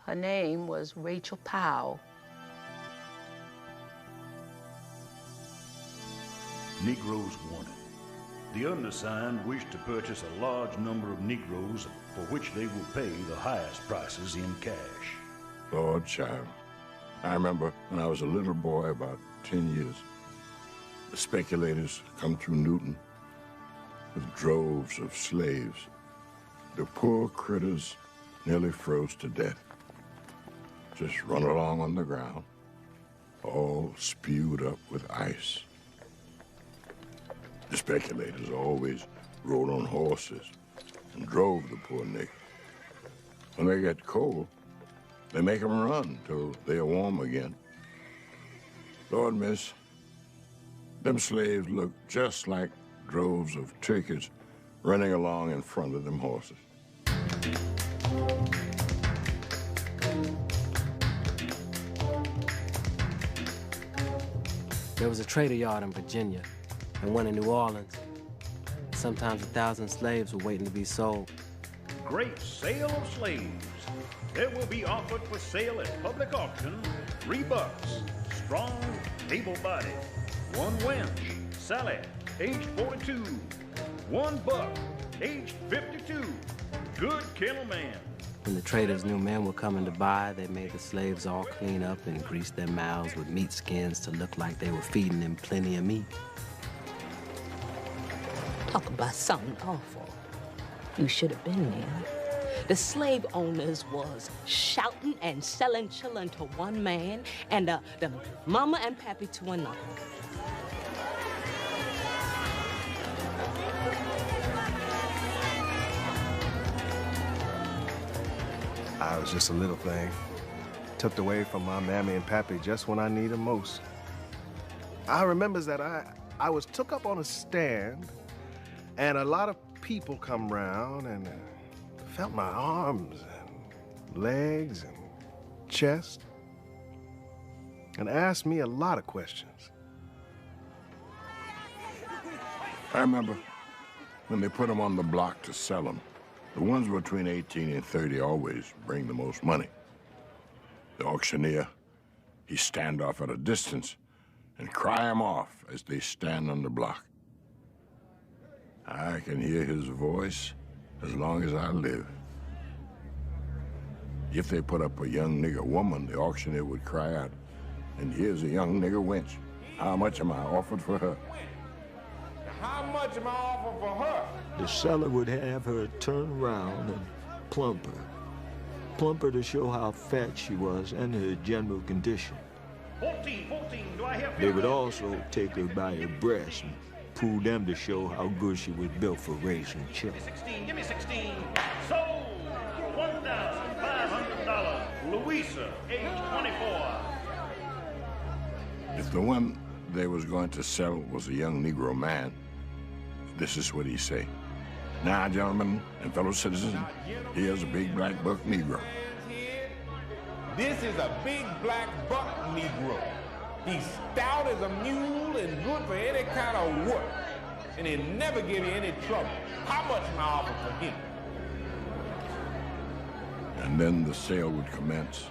Her name was Rachel Powell. Negroes wanted. The undersigned wish to purchase a large number of Negroes for which they will pay the highest prices in cash. Lord child, I remember when I was a little boy, about 10 years, the speculators come through Newton with droves of slaves. The poor critters nearly froze to death. Just run along on the ground, all spewed up with ice. The speculators always rode on horses and drove the poor nigger. When they get cold, they make them run till they're warm again. Lord, miss, them slaves look just like droves of turkeys running along in front of them horses. There was a trader yard in Virginia and one in New Orleans. Sometimes 1,000 slaves were waiting to be sold. Great sale of slaves. There will be offered for sale at public auction 3 bucks, strong, able-bodied. 1 wench, Sally, age 42. 1 buck, age 52. Good kennel man. When the traders knew men were coming to buy, they made the slaves all clean up and grease their mouths with meat skins to look like they were feeding them plenty of meat. Talk about something awful. You should have been there. The slave owners was shouting and selling children to one man and the mama and pappy to another. I was just a little thing, tucked away from my mammy and pappy just when I need them most. I remembers that I was took up on a stand, and a lot of people come round and felt my arms and legs and chest, and asked me a lot of questions. I remember when they put them on the block to sell them. The ones between 18 and 30 always bring the most money. The auctioneer, he stand off at a distance and cry 'em off as they stand on the block. I can hear his voice as long as I live. If they put up a young nigger woman, the auctioneer would cry out, "And here's a young nigger wench. How much am I offered for her?" How much am I offering for her? The seller would have her turn around and plump her. Plump her to show how fat she was and her general condition. 14, do I have They would also take her by her breasts and pull them to show how good she was built for raising children. 16, give me 16. Sold for $1,500. Louisa, age 24. If the one they was going to sell was a young Negro man, this is what he say. "Now, gentlemen and fellow citizens, here's a big black buck Negro. This is a big black buck Negro. He's stout as a mule and good for any kind of work. And he'll never give you any trouble. How much am I offering for him?" And then the sale would commence,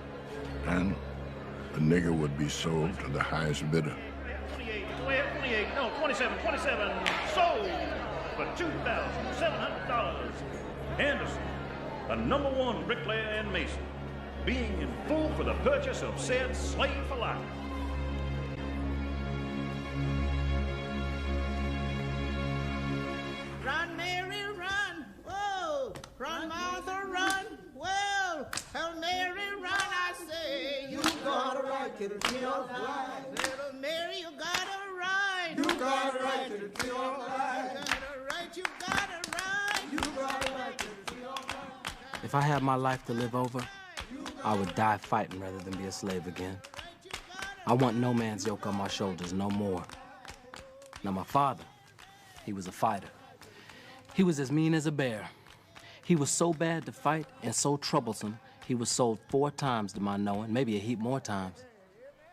and the nigger would be sold to the highest bidder. 28, no, 27, sold for $2,700. Anderson, a #1 bricklayer and mason, being in full for the purchase of said slave for life. Run, Mary, run! Whoa! Run, Martha, run! Whoa! Hail Mary, run, I say! You got a right to the tree of life. Little Mary, you got a right. You got a right to the tree of life. You got a right, you got a right. You got a right to the tree of life. If I had my life to live over, I would die fighting rather than be a slave again. I want no man's yoke on my shoulders no more. Now, my father, he was a fighter. He was as mean as a bear. He was so bad to fight and so troublesome, he was sold 4 times to my knowing, maybe a heap more times.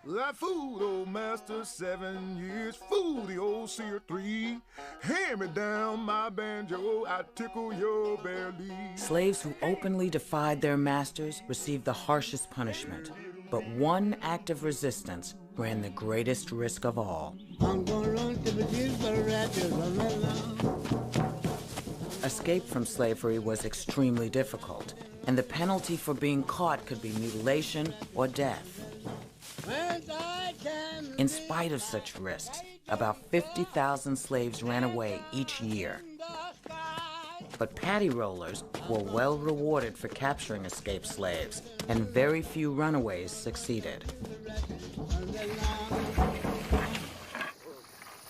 I fooled old master 7 years, fooled the old seer 3. Hand me down my banjo, I tickle your belly. Slaves who openly defied their masters received the harshest punishment. But one act of resistance ran the greatest risk of all. I'm gonna run to the Escape from slavery was extremely difficult, and the penalty for being caught could be mutilation or death. In spite of such risks, about 50,000 slaves ran away each year. But patty rollers were well rewarded for capturing escaped slaves, and very few runaways succeeded.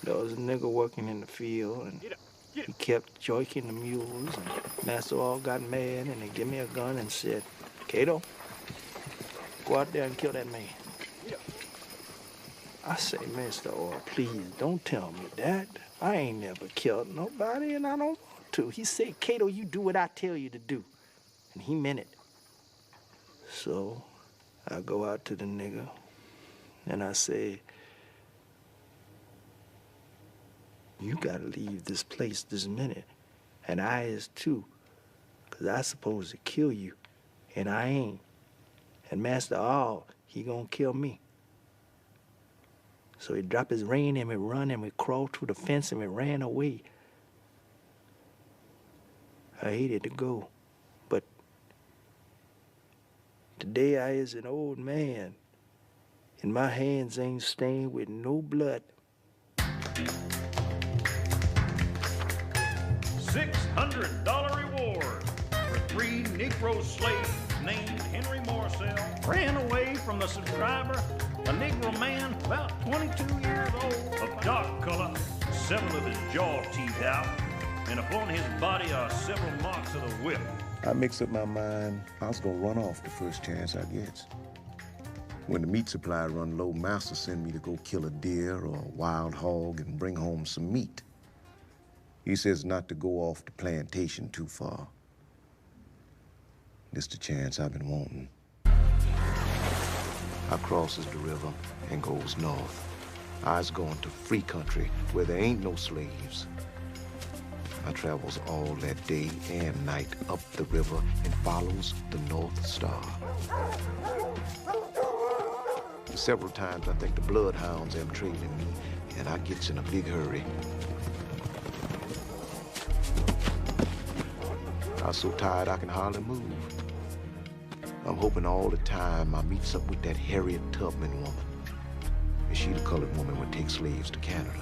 There was a nigga working in the field, and he kept joiking the mules, and Master all got mad, and they gave me a gun and said, Cato, go out there and kill that man. I say, Mr. Orr, please don't tell me that. I ain't never killed nobody, and I don't want to. He said, Cato, you do what I tell you to do. And he meant it. So I go out to the nigga, and I say, you gotta leave this place this minute. And I is too, 'cause I supposed to kill you, and I ain't. And Master All, he gonna kill me. So he dropped his rein and we run and we crawled through the fence and we ran away. I hated to go, but today I is an old man and my hands ain't stained with no blood. $600 reward for 3 Negro slaves named Henry Morsell ran away from the subscriber, a Negro man about 22 years old, of dark color, several of his jaw teeth out, and upon his body are several marks of the whip. I mixed up my mind. I was gonna run off the first chance I gets. When the meat supply run low, Master sent me to go kill a deer or a wild hog and bring home some meat. He says not to go off the plantation too far. This the chance I've been wanting. I crosses the river and goes north. I's going to free country where there ain't no slaves. I travels all that day and night up the river and follows the North Star. Several times I think the bloodhounds am trailing me, and I gets in a big hurry. I'm so tired I can hardly move. I'm hoping all the time I meets up with that Harriet Tubman woman. And she the colored woman would take slaves to Canada.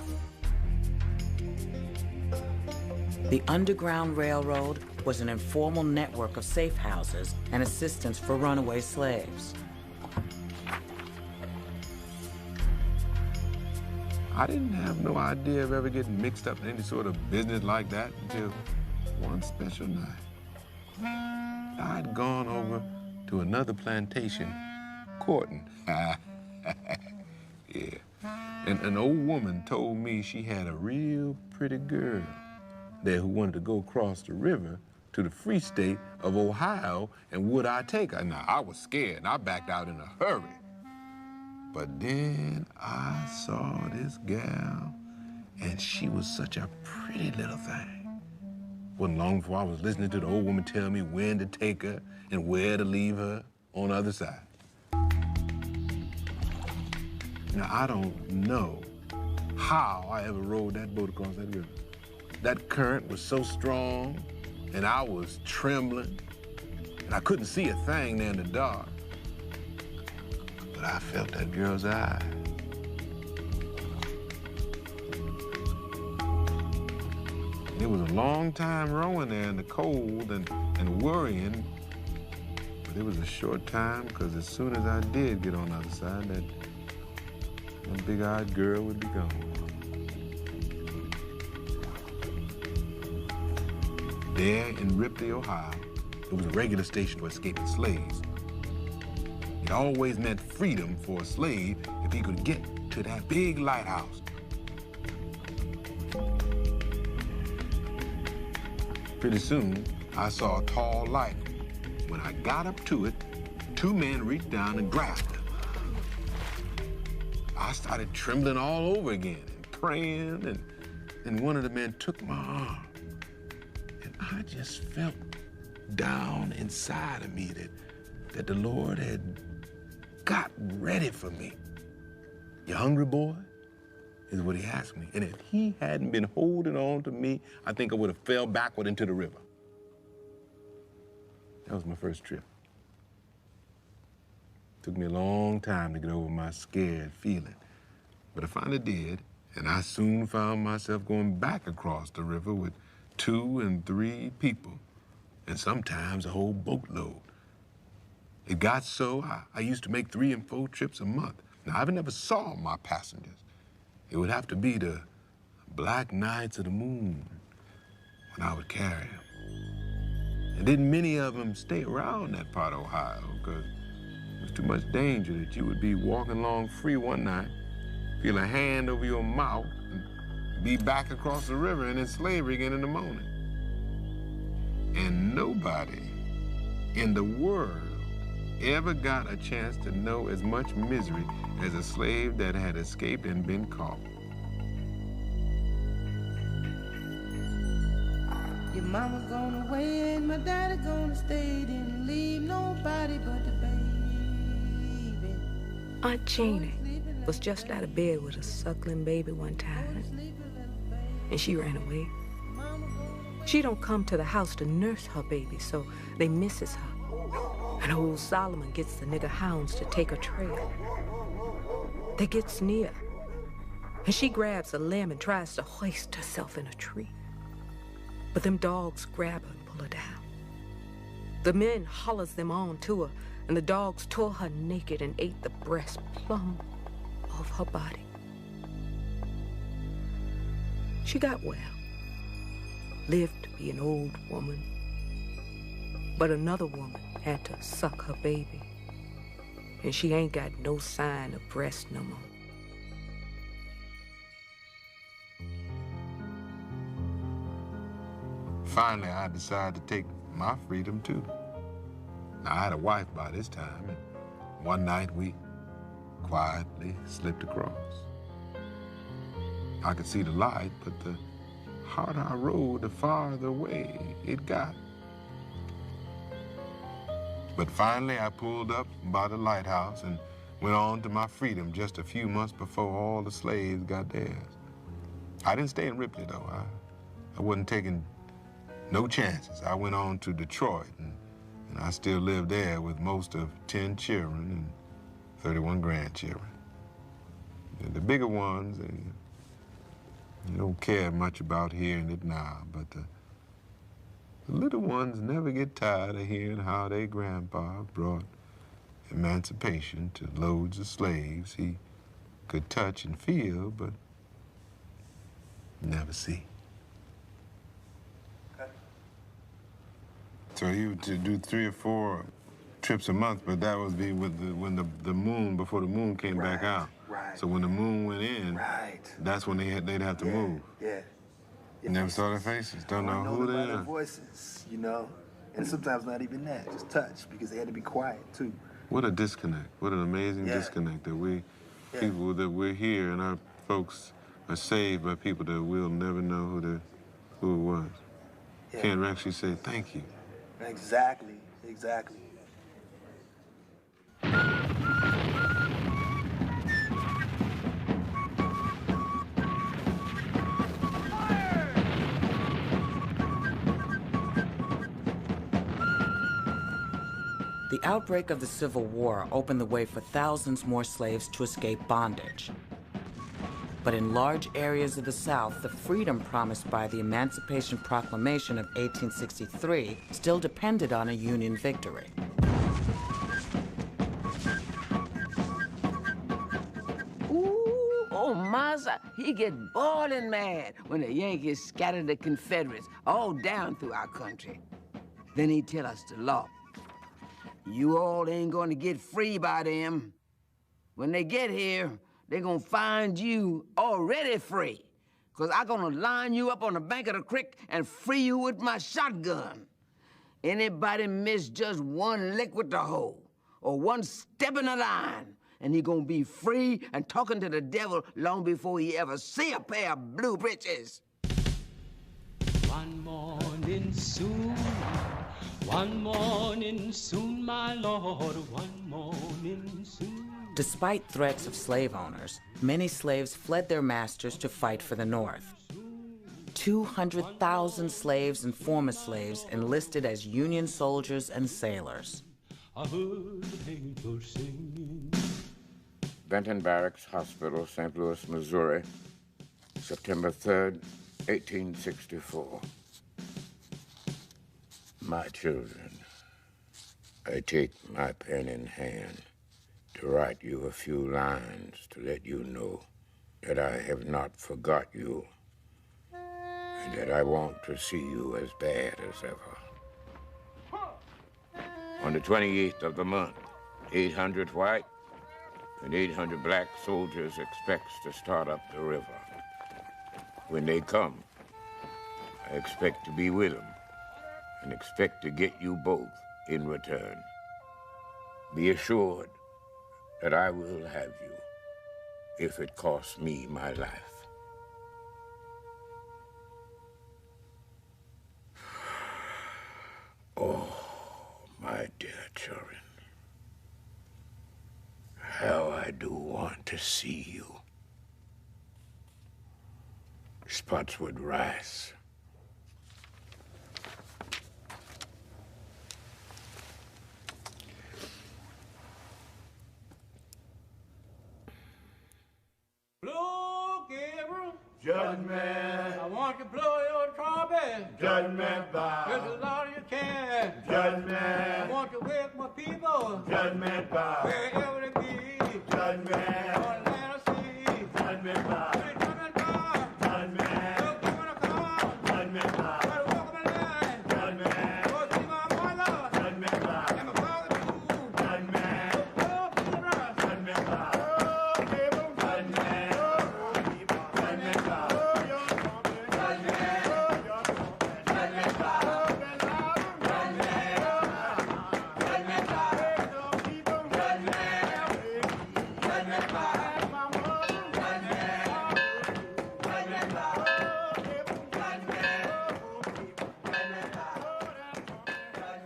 The Underground Railroad was an informal network of safe houses and assistance for runaway slaves. I didn't have no idea of ever getting mixed up in any sort of business like that until one special night. I'd gone over to another plantation, courting. Yeah. And an old woman told me she had a real pretty girl there who wanted to go across the river to the free state of Ohio, and would I take her? Now, I was scared, and I backed out in a hurry. But then I saw this gal, and she was such a pretty little thing. Wasn't long before I was listening to the old woman tell me when to take her and where to leave her on the other side. Now, I don't know how I ever rode that boat across that river. That current was so strong, and I was trembling, and I couldn't see a thing there in the dark. But I felt that girl's eye. It was a long time rowing there in the cold and worrying, but it was a short time, because as soon as I did get on the other side, that big-eyed girl would be gone. There in Ripley, Ohio, it was a regular station for escaping slaves. It always meant freedom for a slave if he could get to that big lighthouse. Pretty soon, I saw a tall light. When I got up to it, 2 men reached down and grasped it. I started trembling all over again and praying, and one of the men took my arm. And I just felt down inside of me that the Lord had got ready for me. "You hungry, boy?" is what he asked me. And if he hadn't been holding on to me, I think I would have fell backward into the river. That was my first trip. Took me a long time to get over my scared feeling, but I finally did, and I soon found myself going back across the river with 2 and 3 people, and sometimes a whole boatload. It got so I used to make 3 and 4 trips a month. Now, I never saw my passengers. It would have to be the black nights of the moon when I would carry them. And didn't many of them stay around that part of Ohio because there was too much danger that you would be walking along free one night, feel a hand over your mouth, and be back across the river and in slavery again in the morning. And nobody in the world ever got a chance to know as much misery as a slave that had escaped and been caught. Your mama gone away and my daddy gonna stay. Didn't leave nobody but the baby. Aunt Janie was just out of bed with a suckling baby one time, and she ran away. She don't come to the house to nurse her baby, so they misses her. And old Solomon gets the nigger hounds to take her trail. They gets near, and she grabs a limb and tries to hoist herself in a tree. But them dogs grab her and pull her down. The men hollers them on to her, and the dogs tore her naked and ate the breast plumb off her body. She got well, lived to be an old woman. But another woman had to suck her baby, and she ain't got no sign of breast no more. Finally, I decided to take my freedom, too. Now, I had a wife by this time, and one night we quietly slipped across. I could see the light, but the harder I rode, the farther away it got. But finally, I pulled up by the lighthouse and went on to my freedom just a few months before all the slaves got theirs. I didn't stay in Ripley, though. I wasn't taking no chances. I went on to Detroit, and I still live there with most of 10 children and 31 grandchildren. And the bigger ones, you don't care much about hearing it now, but the little ones never get tired of hearing how their grandpa brought emancipation to loads of slaves he could touch and feel, but never see. So he would do 3 or 4 trips a month, but that would be with when the moon, before the moon came back out. Right. So when the moon went in, that's when they'd have to move. Yeah. You never saw their faces, don't know who they by their are. voices, you know? And sometimes not even that, just touch, because they had to be quiet, too. What a disconnect. What an amazing disconnect that people that we're here and our folks are saved by people that we'll never know who it was. Yeah. Can't actually say thank you. Exactly, exactly. The outbreak of the Civil War opened the way for thousands more slaves to escape bondage. But in large areas of the South, the freedom promised by the Emancipation Proclamation of 1863 still depended on a Union victory. Ooh, oh, Massa, he get boiling mad when the Yankees scattered the Confederates all down through our country. Then he tell us the law. You all ain't gonna get free by them. When they get here, they gonna find you already free, 'cause I gonna line you up on the bank of the creek and free you with my shotgun. Anybody miss just one lick with the hoe, or one step in the line, and he gonna be free and talking to the devil long before he ever see a pair of blue breeches. One morning soon, my lord, one morning soon. Despite threats of slave owners, many slaves fled their masters to fight for the North. 200,000 slaves and former slaves enlisted as Union soldiers and sailors. I heard the painter singing. Benton Barracks Hospital, St. Louis, Missouri, September 3rd, 1864. My children, I take my pen in hand to write you a few lines to let you know that I have not forgot you and that I want to see you as bad as ever. On the 28th of the month, 800 white and 800 black soldiers expects to start up the river. When they come, I expect to be with them and expect to get you both in return. Be assured that I will have you if it costs me my life. Oh, my dear children, how I do want to see you. Spotswood Rice. Blow, Gabriel. Judgment. I want to blow your trumpet. Judgment bow. As loud as you can. Judgment. I want to wake my people. Judgment bow. Wherever they be. Judgment. On land or sea. Judgment bow. Judgment bow. Judgment. Look, you wanna come. Judgment bow. Gotta walk my line. Judgment. Go see my mother. Judgment bow. And my father too. Judgment. Oh, Peter. Judgment bow.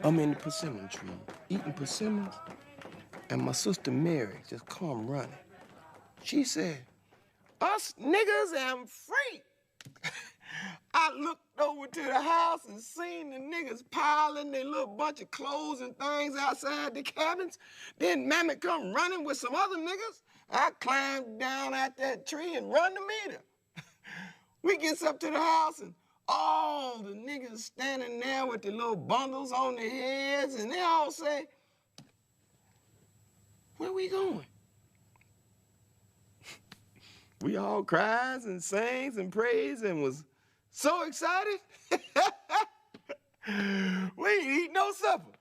I'm in the persimmon tree, eating persimmons, and my sister Mary just come running. She said, "Us niggas am free." I looked over to the house and seen the niggas piling their little bunch of clothes and things outside the cabins. Then Mammy come running with some other niggas. I climbed down out that tree and run to meet her. We gets up to the house and all the niggas standing there with their little bundles on their heads, and they all say, "Where we going?" We all cries and sings and prays and was so excited. We ain't eat no supper.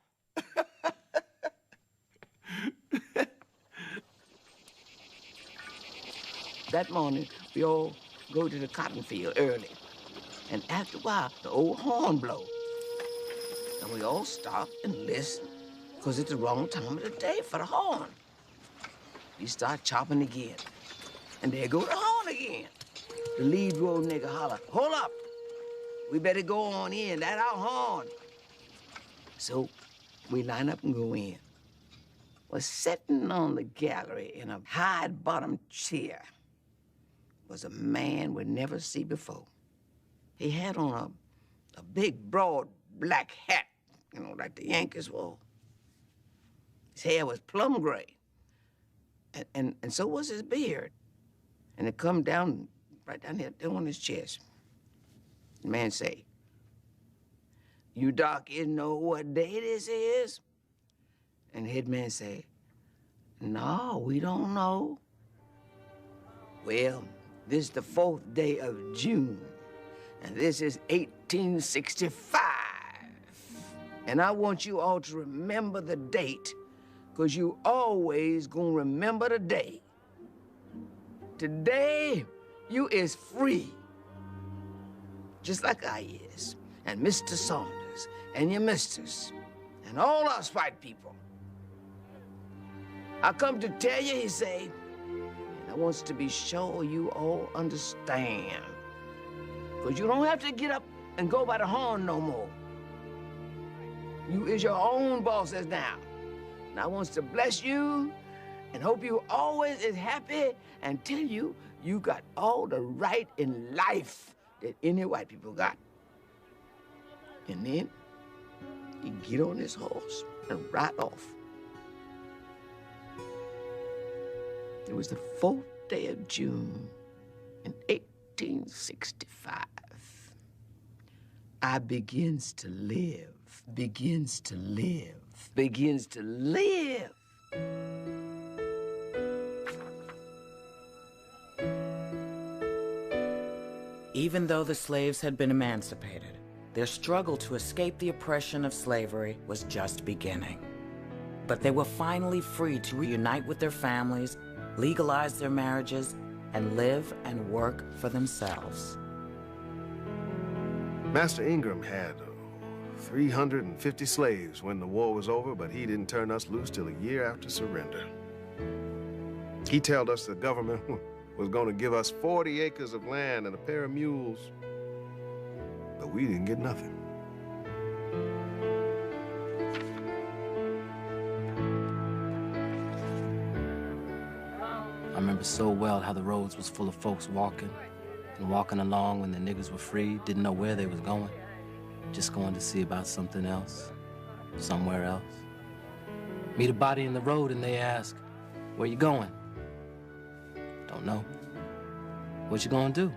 That morning, we all go to the cotton field early. And after a while, the old horn blow. And we all stop and listen, because it's the wrong time of the day for the horn. We start chopping again. And there go the horn again. The lead road nigga holler, "Hold up. We better go on in. That's our horn." So we line up and go in. Well, sitting on the gallery in a high-bottomed chair was a man we'd never seen before. He had on a big, broad black hat, you know, like the Yankees wore. His hair was plum gray, and so was his beard. And it come down, right down here, down on his chest. The man say, "You darkies know what day this is?" And the head man say, "No, we don't know." "Well, this is the 4th day of June, and this is 1865. And I want you all to remember the date, because you always gonna remember the day. Today, you is free, just like I is, and Mr. Saunders, and your misters, and all us white people. I come to tell you," he say, "and I wants to be sure you all understand, because you don't have to get up and go by the horn no more. You is your own bosses now. And I wants to bless you and hope you always is happy and tell you you got all the right in life that any white people got." And then he get on his horse and ride off. It was the 4th day of June in 1865. I begins to live, begins to live, begins to live. Even though the slaves had been emancipated, their struggle to escape the oppression of slavery was just beginning. But they were finally free to reunite with their families, legalize their marriages, and live and work for themselves. Master Ingram had 350 slaves when the war was over, but he didn't turn us loose till a year after surrender. He told us the government was going to give us 40 acres of land and a pair of mules, but we didn't get nothing. I remember so well how the roads was full of folks walking and walking along when the niggas were free, didn't know where they was going, just going to see about something else, somewhere else. Meet a body in the road and they ask, "Where you going?" Don't know. What you gonna do?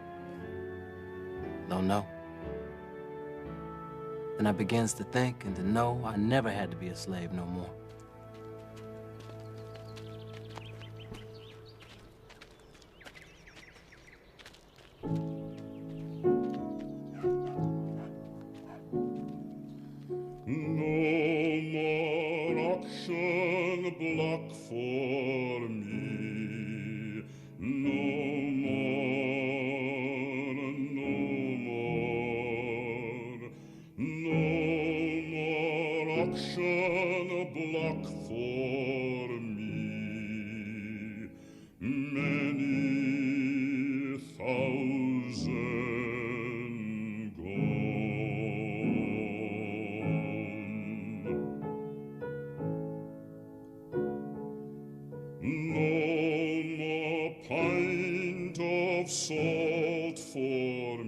Don't know. Then I begins to think and to know I never had to be a slave no more. Block for me, no more, no more, no more auction block for me, many thousand No more pint of salt for